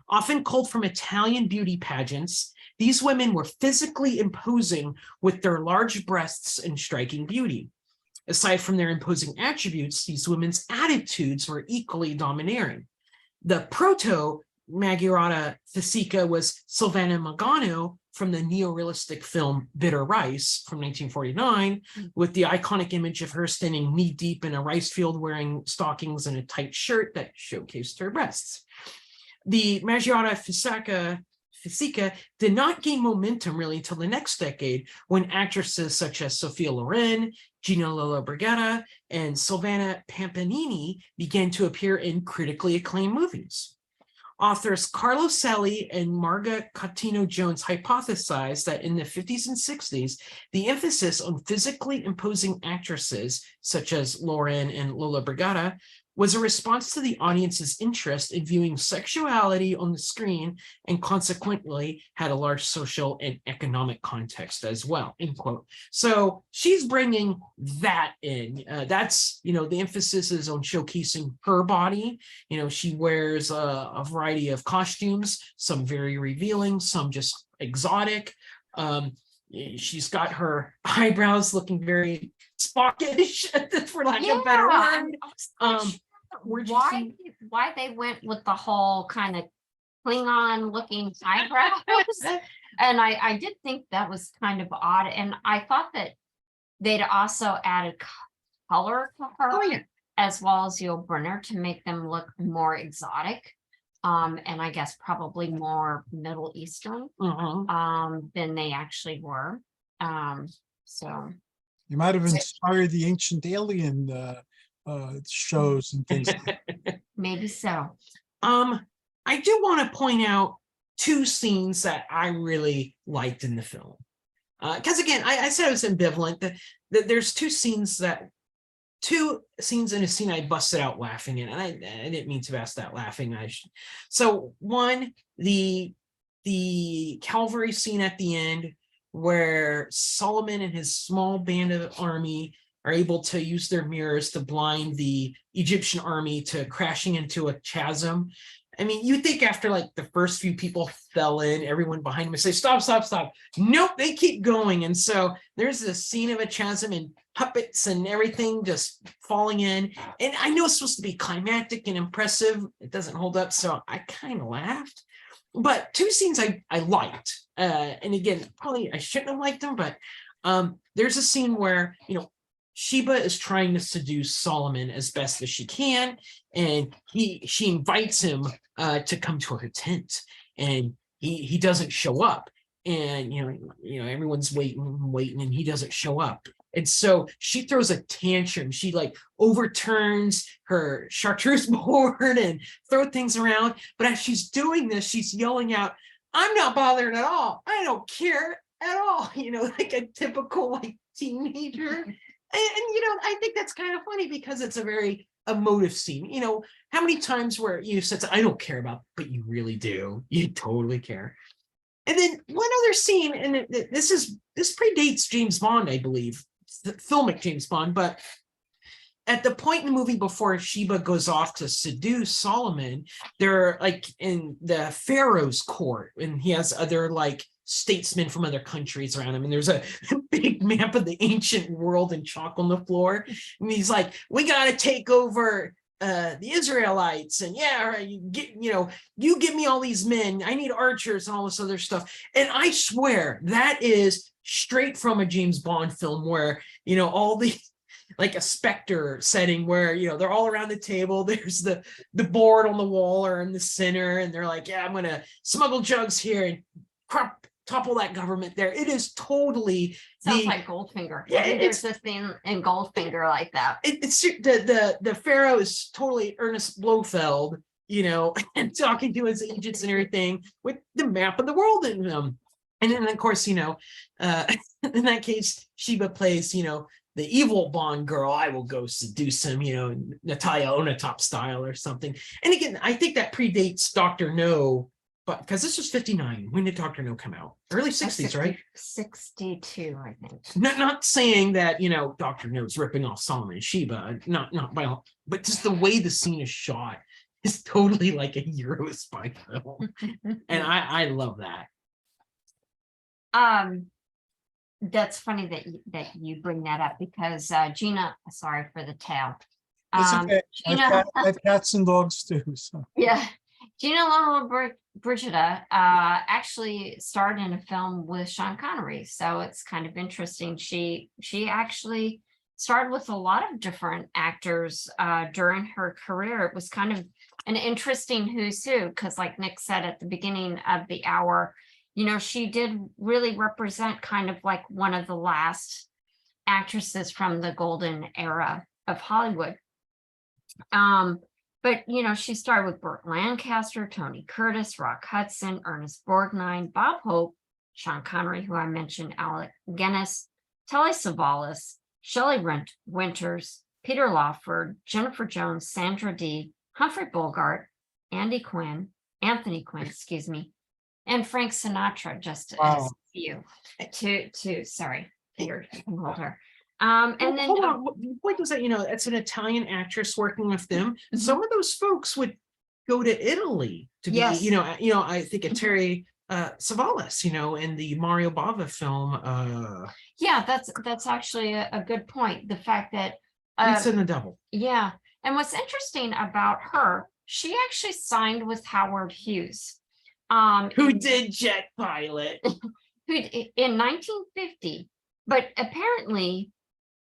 Often culled from Italian beauty pageants, these women were physically imposing with their large breasts and striking beauty. Aside from their imposing attributes, these women's attitudes were equally domineering. The proto-Maggiorata Fisica was Silvana Magano from the neorealistic film Bitter Rice from 1949, with the iconic image of her standing knee-deep in a rice field wearing stockings and a tight shirt that showcased her breasts. The Maggiorata Fisica did not gain momentum really until the next decade, when actresses such as Sophia Loren, Gina Lollobrigida, and Silvana Pampanini began to appear in critically acclaimed movies. Authors Carlo Selli and Marga Cotino-Jones hypothesized that in the 50s and 60s, the emphasis on physically imposing actresses, such as Loren and Lollobrigida, was a response to the audience's interest in viewing sexuality on the screen, and consequently had a large social and economic context as well, end quote. So she's bringing that in. That's, the emphasis is on showcasing her body. She wears a variety of costumes, some very revealing, some just exotic. She's got her eyebrows looking very Spockish, for lack of a better word. Why they went with the whole kind of Klingon looking eyebrows. And I did think that was kind of odd. And I thought that they'd also added color to her, Oh, yeah. as well as Yul Brynner, to make them look more exotic. And I guess probably more Middle Eastern than they actually were. So You might have inspired the Ancient Alien shows and things. maybe so. I do want to point out two scenes that I really liked in the film. Because again, I said I was ambivalent. That there's two scenes in a scene I busted out laughing in, and I didn't mean to bust out laughing. So one, the cavalry scene at the end, where Solomon and his small band of army are able to use their mirrors to blind the Egyptian army to crashing into a chasm. I mean, you think after like the first few people fell in, everyone behind them would say, stop, stop, stop. Nope, they keep going. And so there's this scene of a chasm and puppets and everything just falling in. And I know it's supposed to be climactic and impressive. It doesn't hold up. So I kind of laughed. But two scenes I liked. And again, probably I shouldn't have liked them, but there's a scene where, Sheba is trying to seduce Solomon as best as she can, and she invites him to come to her tent, and he doesn't show up, and everyone's waiting, and he doesn't show up, and so she throws a tantrum. She like overturns her chartreuse board and throw things around, but as she's doing this, she's yelling out, "I'm not bothered at all. I don't care at all." Like a typical like teenager. And I think that's kind of funny because it's a very emotive scene. How many times where you said, "I don't care about," but you really do. You totally care. And then one other scene, and this predates James Bond, I believe, the filmic James Bond, but at the point in the movie before Sheba goes off to seduce Solomon, they're like in the Pharaoh's court, and he has other like statesmen from other countries around him, and there's a big map of the ancient world in chalk on the floor, and he's like, "We got to take over the Israelites, and you get me all these men. I need archers and all this other stuff." And I swear that is straight from a James Bond film where all the like a Spectre setting where they're all around the table. There's the board on the wall or in the center, and they're like, "Yeah, I'm gonna smuggle jugs here and topple that government there." It is totally sounds like Goldfinger. Yeah, there's this thing in Goldfinger like that. It's the Pharaoh is totally Ernest Blofeld, and talking to his agents and everything with the map of the world in them. And then of course, in that case, Sheba plays, the evil Bond girl. I will go seduce him, Natalia Onatop style or something. And again, I think that predates Dr. No. But because this was 59, when did Dr. No come out? Early 60s, right? 62, I think. Not saying that, Dr. No's ripping off Solomon and Sheba, not by all, but just the way the scene is shot is totally like a Euro spy film. And I love that. That's funny that you bring that up because Gina, sorry for the tail. It's okay. Gina, I have cats and dogs too. So. Yeah. Gina Lollobrigida actually starred in a film with Sean Connery, so it's kind of interesting. She actually starred with a lot of different actors during her career. It was kind of an interesting who's who, because like Nick said at the beginning of the hour, she did really represent kind of like one of the last actresses from the golden era of Hollywood. But, she starred with Burt Lancaster, Tony Curtis, Rock Hudson, Ernest Borgnine, Bob Hope, Sean Connery, who I mentioned, Alec Guinness, Telly Savalas, Shelley Winters, Peter Lawford, Jennifer Jones, Sandra Dee, Humphrey Bogart, Anthony Quinn, and Frank Sinatra, just as a few. Sorry, Peter, you can hold her. And then hold on. The point was that it's an Italian actress working with them. Mm-hmm. Some of those folks would go to Italy to be, I think of Terry Savalas, in the Mario Bava film. Yeah, that's actually a good point. The fact that it's in the Devil. Yeah, and what's interesting about her, she actually signed with Howard Hughes. Who did jet pilot? Who in 1950, but apparently,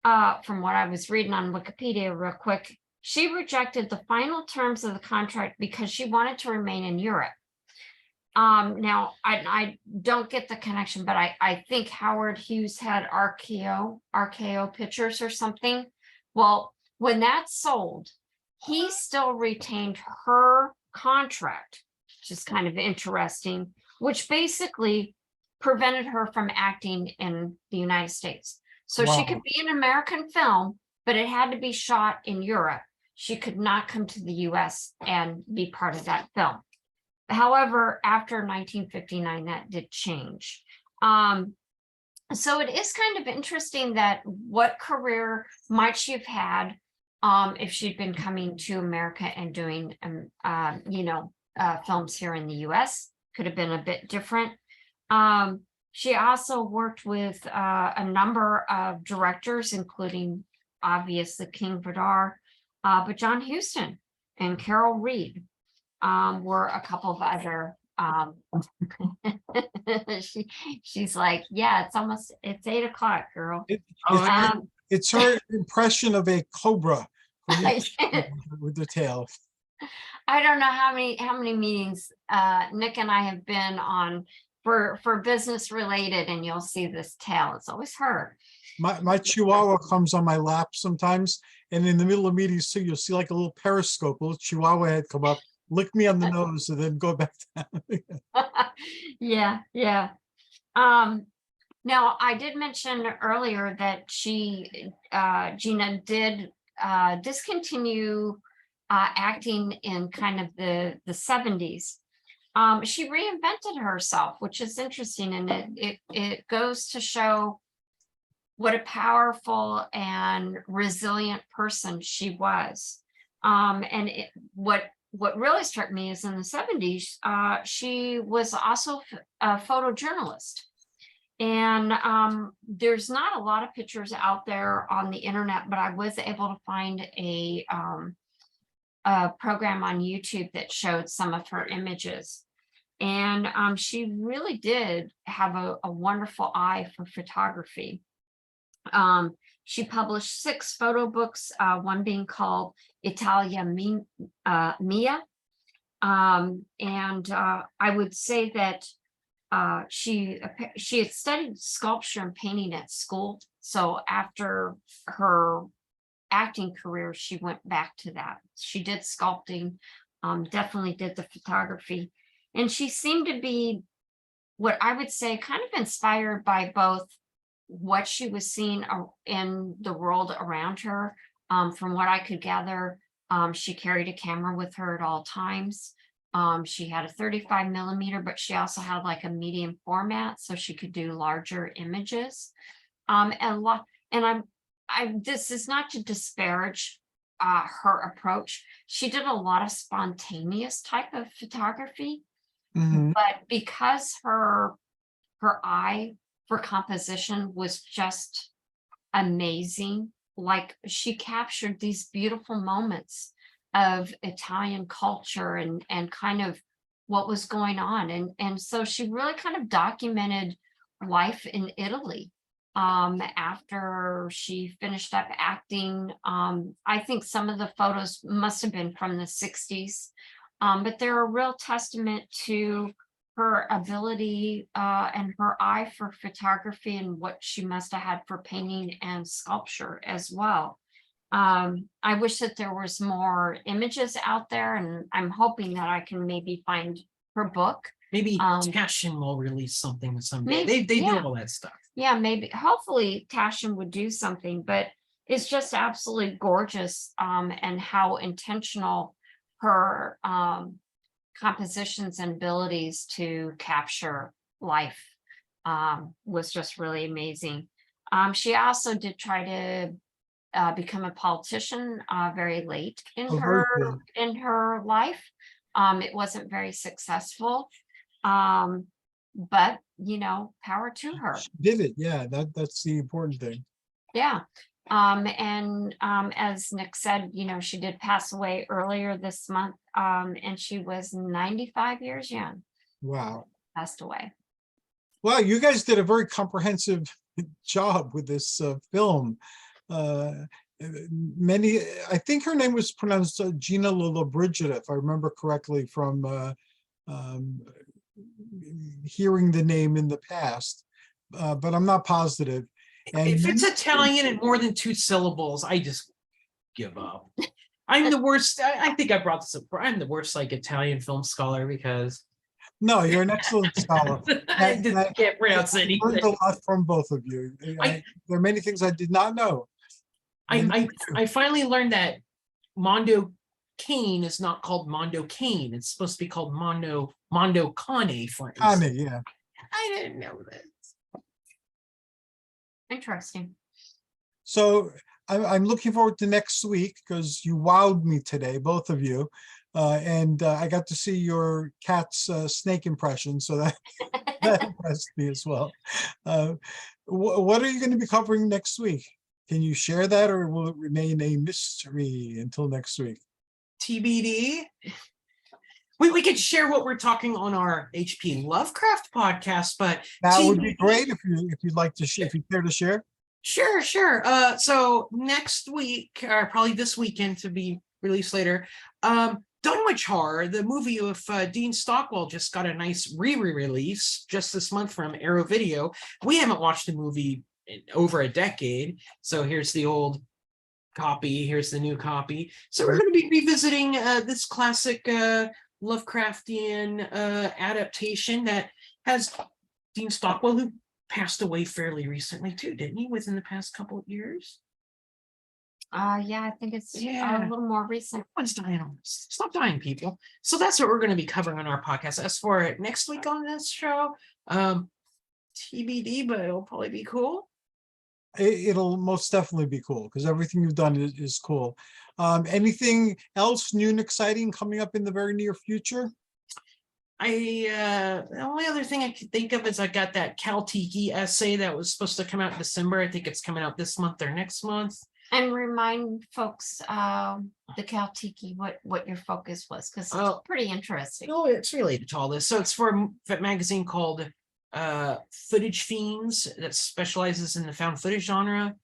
from what I was reading on Wikipedia real quick, she rejected the final terms of the contract because she wanted to remain in Europe. Now I don't get the connection, but I think Howard Hughes had RKO Pictures or something. Well, when that sold, he still retained her contract, which is kind of interesting, which basically prevented her from acting in the United States. So she could be an American film, but it had to be shot in Europe. She could not come to the US and be part of that film. However, after 1959, that did change. So it is kind of interesting that what career might she have had if she'd been coming to America and doing, films here in the US. Could have been a bit different. She also worked with a number of directors, including obviously King Vidor, but John Huston and Carol Reed were a couple of other. She's like, yeah, it's 8 o'clock, girl. It's her impression of a cobra with the tail. I don't know how many meetings Nick and I have been on for business related, and you'll see this tail. It's always her. My Chihuahua comes on my lap sometimes, and in the middle of meetings too, you'll see like a little periscope, a little Chihuahua head come up, lick me on the nose, and then go back down. Yeah. Now I did mention earlier that Gina did discontinue acting in kind of the 70s. She reinvented herself, which is interesting, and it goes to show what a powerful and resilient person she was. And what really struck me is in the 70s, she was also a photojournalist. And there's not a lot of pictures out there on the internet, but I was able to find a program on YouTube that showed some of her images. And she really did have a wonderful eye for photography. She published 6 photo books, one being called Italia Mia. And I would say that she had studied sculpture and painting at school. So after her acting career, she went back to that. She did sculpting, definitely did the photography. And she seemed to be, what I would say, kind of inspired by both what she was seeing in the world around her. From what I could gather, she carried a camera with her at all times. She had a 35 millimeter, but she also had like a medium format, so she could do larger images. This is not to disparage her approach. She did a lot of spontaneous type of photography, but because her eye for composition was just amazing, like she captured these beautiful moments of Italian culture and kind of what was going on. And so she really kind of documented life in Italy. After she finished up acting, I think some of the photos must have been from the 60s, but they're a real testament to her ability and her eye for photography and what she must have had for painting and sculpture as well. I wish that there was more images out there, and I'm hoping that I can maybe find her book. Maybe Tashin will release something someday. They do all that stuff. Yeah, maybe. Hopefully Tashin would do something, but it's just absolutely gorgeous, and how intentional her compositions and abilities to capture life was just really amazing. She also did try to become a politician very late in her life. It wasn't very successful, but power to her. She did it. Yeah, that's the important thing. Yeah. As Nick said, she did pass away earlier this month, and she was 95 years young. Wow. passed away. Well, you guys did a very comprehensive job with this film. Uh, Many, I think her name was pronounced Gina Lollobrigida, if I remember correctly from um, hearing the name in the past, but I'm not positive. And If it's Italian and more than 2 syllables, I just give up. I'm the worst. I think I brought this up. I'm the worst like Italian film scholar because no, you're an excellent scholar. I just can't pronounce I anything. learned a lot from both of you. There are many things I did not know. I finally learned that Mondo Cane is not called Mondo Cane. It's supposed to be called Mondo Cane, for instance. Connie, yeah. I didn't know this. Interesting. So I'm looking forward to next week because you wowed me today, both of you. And I got to see your cat's snake impression, so that impressed me as well. What are you going to be covering next week? Can you share that, or will it remain a mystery until next week? TBD. We could share what we're talking on our HP Lovecraft podcast, but That would be great if you'd like to share, if you care to share. Sure. So next week, or probably this weekend to be released later, Dunwich, the movie of Dean Stockwell, just got a nice re-release just this month from Arrow Video. We haven't watched the movie in over a decade, so here's the old copy, here's the new copy. So we're going to be revisiting this classic Lovecraftian adaptation that has Dean Stockwell, who passed away fairly recently too, didn't he? Within the past couple of years. Yeah, I think it's a little more recent. Everyone's dying on this. Stop dying, people. So that's what we're going to be covering on our podcast. As for next week on this show, TBD, but it'll probably be cool. It'll most definitely be cool because everything you've done is cool. Anything else new and exciting coming up in the very near future? The only other thing I could think of is I got that Cal-Tiki essay that was supposed to come out in December. I think it's coming out this month or next month. And remind folks the Cal-Tiki what your focus was, because it's pretty interesting. No, it's related to all this. So it's for a magazine called Footage Fiends that specializes in the found footage genre.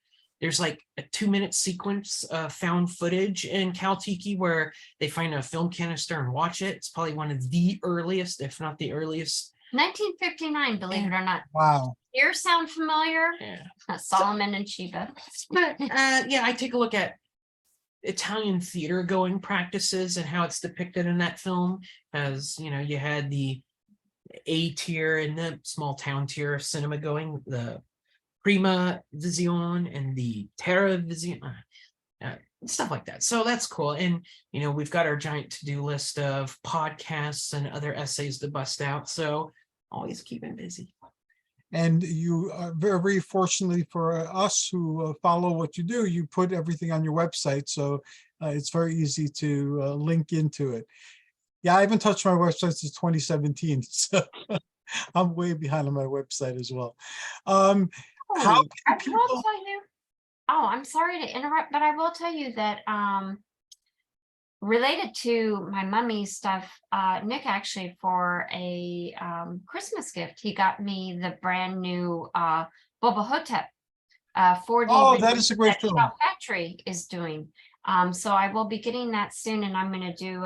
There's like a 2-minute sequence of found footage in Cal-Tiki where they find a film canister and watch it. It's probably one of the earliest, if not the earliest. 1959, believe it or not. Wow. Ears sound familiar? Yeah. Solomon and Sheba. But yeah, I take a look at Italian theater going practices and how it's depicted in that film. As you know, you had the A tier and the small town tier of cinema going, the Prima Visione and the Terra Visione, stuff like that. So that's cool. And, you know, we've got our giant to-do list of podcasts and other essays to bust out. So always keeping busy. And you are very fortunately for us who follow what you do, you put everything on your website. So it's very easy to link into it. Yeah, I haven't touched my website since 2017. So I'm way behind on my website as well. How can people... I will tell you, I'm sorry to interrupt, but I will tell you that related to my mummy stuff, Nick actually for a Christmas gift, he got me the brand new Boba Hotep 4D. Oh, that is a great film. Factory is doing. So I will be getting that soon, and I'm going to do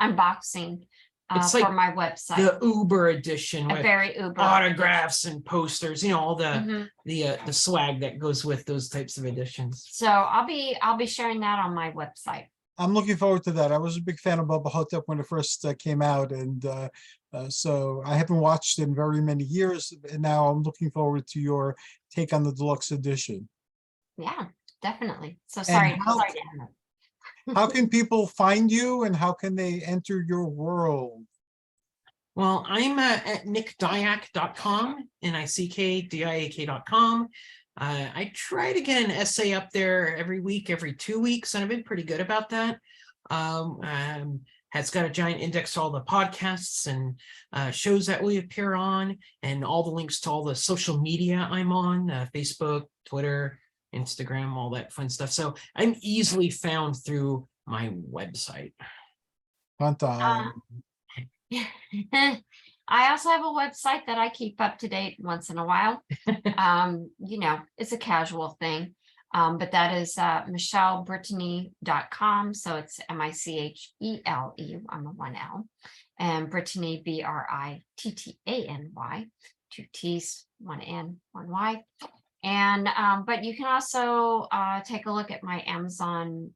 unboxing It's for like my website. The Uber edition with very Uber autographs and posters, you know, all the swag that goes with those types of editions. So I'll be sharing that on my website. I'm looking forward to that. I was a big fan of Bubba Hotep when it first came out, and so I haven't watched it in very many years, and now I'm looking forward to your take on the deluxe edition. Yeah, definitely. So sorry. How can people find you, and how can they enter your world? Well, I'm at nickdiak.com, nickdiak.com. I try to get an essay up there every week, every 2 weeks, and I've been pretty good about that. Has got a giant index to all the podcasts and shows that we appear on, and all the links to all the social media I'm on, Facebook, Twitter, Instagram, all that fun stuff. So I'm easily found through my website. I also have a website that I keep up to date once in a while. You know, it's a casual thing. But that is MicheleBrittany.com. So it's Michele, I'm a 1L, and Brittany, Brittany, 2 T's, 1 N, 1 Y. And but you can also take a look at my Amazon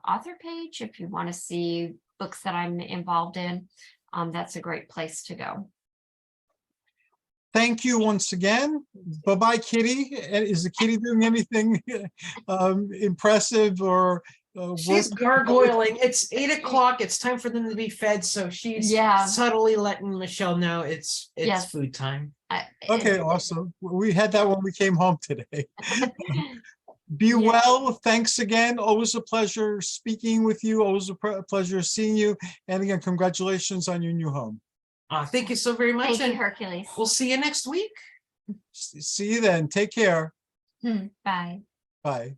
author page if you want to see books that I'm involved in. That's a great place to go. Thank you once again. Bye-bye, Kitty. Is the kitty doing anything impressive or? She's gargoyling. It's 8 o'clock. It's time for them to be fed. So she's subtly letting Michele know it's food time. Okay, awesome. We had that when we came home today. Be well. Thanks again. Always a pleasure speaking with you. Always a pleasure seeing you. And again, congratulations on your new home. Thank you so very much. Thank you, Hercules. We'll see you next week. See you then. Take care. Bye. Bye.